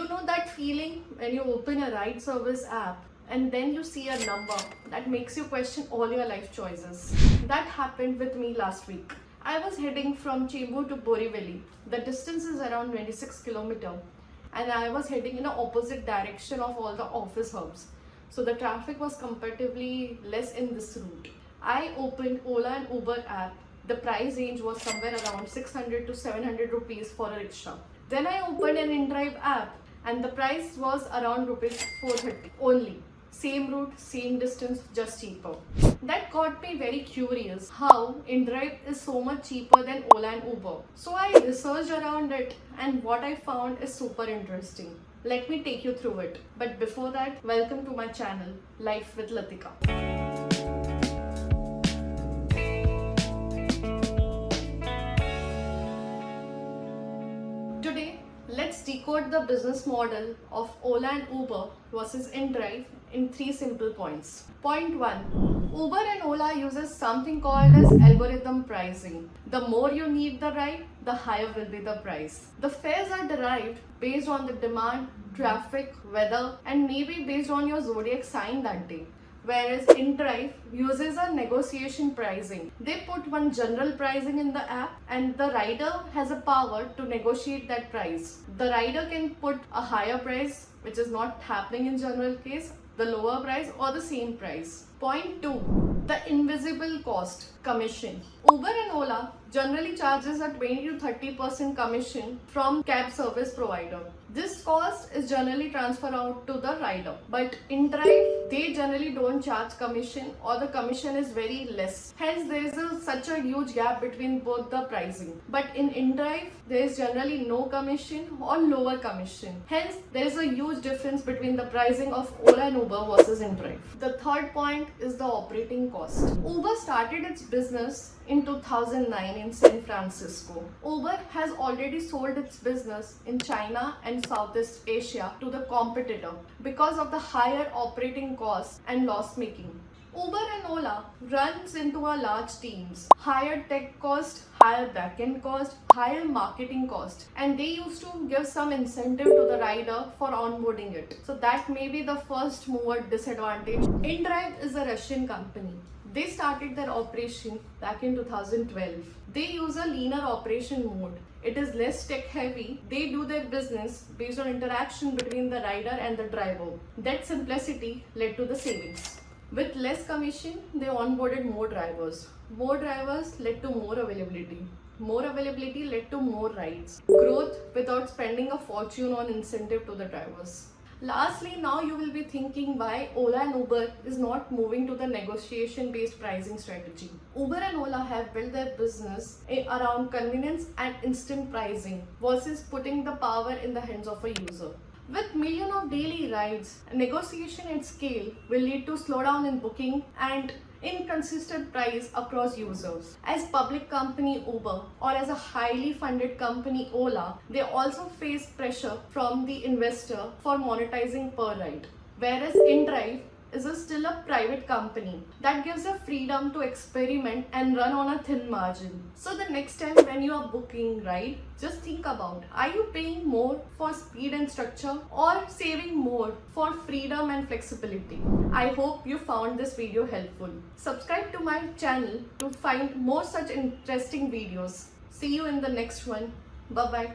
know that feeling when you open a ride service app and then you see a number that makes you question all your life choices? That happened with me last week. I was heading from Chembur to Borivali. The distance is around 26 km and I was heading in the opposite direction of all the office hubs. So the traffic was comparatively less in this route. I opened Ola and Uber app. The price range was somewhere around 600 to 700 rupees for a rickshaw. Then I opened an InDrive app and the price was around rupees 430 only. Same route, same distance, just cheaper. That got me very curious how InDrive is so much cheaper than Ola and Uber. So I researched around it and what I found is super interesting. Let me take you through it. But before that, welcome to my channel, Life with Latika. Today, let's decode the business model of Ola and Uber versus InDrive in 3 simple points. Point 1. Uber and Ola uses something called as algorithm pricing. The more you need the ride, the higher will be the price. The fares are derived based on the demand, traffic, weather, and maybe based on your zodiac sign that day. Whereas InDrive uses a negotiation pricing. They put one general pricing in the app and the rider has a power to negotiate that price. The rider can put a higher price, which is not happening in general case, the lower price or the same price. Point 2. The invisible cost, commission. Uber and Ola generally charges a 20 to 30% commission from cab service provider. This cost is generally transferred out to the rider. But InDrive, they generally don't charge commission or the commission is very less. Hence, there is such a huge gap between both the pricing. But in InDrive, there is generally no commission or lower commission. Hence, there is a huge difference between the pricing of Ola and Uber versus InDrive. The third point is the operating cost. Uber started its business in 2009 in San Francisco. Uber has already sold its business in China and Southeast Asia to the competitor because of the higher operating costs and loss making. Uber and Ola runs into a large teams, higher tech cost, higher backend cost, higher marketing cost, and they used to give some incentive to the rider for onboarding it. So that may be the first mover disadvantage. InDrive is a Russian company. They started their operation back in 2012. They use a leaner operation mode. It is less tech heavy. They do their business based on interaction between the rider and the driver. That simplicity led to the savings. With less commission, they onboarded more drivers. More drivers led to more availability. More availability led to more rides. Growth without spending a fortune on incentive to the drivers. Lastly, now you will be thinking why Ola and Uber is not moving to the negotiation-based pricing strategy. Uber and Ola have built their business around convenience and instant pricing versus putting the power in the hands of a user. With millions of daily rides, negotiation at scale will lead to slowdown in booking and inconsistent price across users. As public company Uber or as a highly funded company Ola, they also face pressure from the investor for monetizing per ride. Whereas InDrive is still a private company that gives a freedom to experiment and run on a thin margin. So the next time when you are booking ride, just think about, are you paying more for speed and structure or saving more for freedom and flexibility? I hope you found this video helpful. Subscribe to my channel to find more such interesting videos. See you in the next one. Bye bye.